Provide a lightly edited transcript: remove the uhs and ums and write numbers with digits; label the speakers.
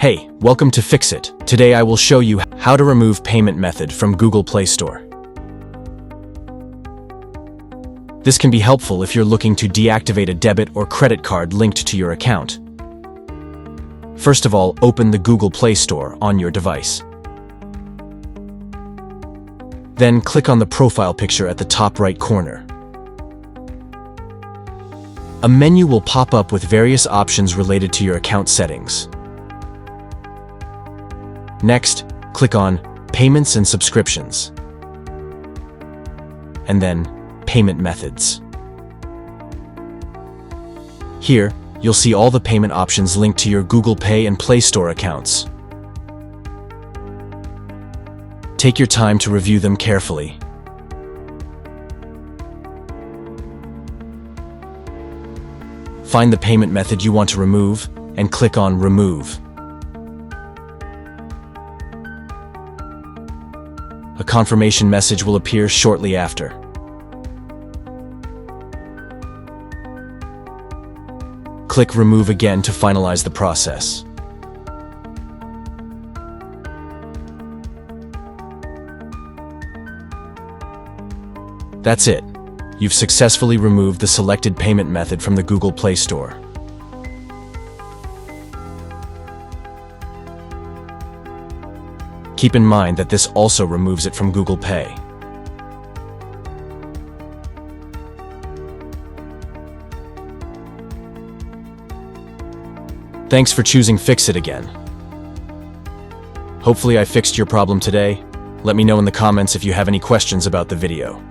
Speaker 1: Hey, welcome to Fix It. Today I will show you how to remove payment method from Google Play Store. This can be helpful if you're looking to deactivate a debit or credit card linked to your account. First of all, open the Google Play Store on your device. Then click on the profile picture at the top right corner. A menu will pop up with various options related to your account settings. Next, click on Payments and Subscriptions, and then Payment Methods. Here, you'll see all the payment options linked to your Google Pay and Play Store accounts. Take your time to review them carefully. Find the payment method you want to remove and click on Remove. A confirmation message will appear shortly after. Click Remove again to finalize the process. That's it. You've successfully removed the selected payment method from the Google Play Store. Keep in mind that this also removes it from Google Pay. Thanks for choosing Fix It again. Hopefully I fixed your problem today. Let me know in the comments if you have any questions about the video.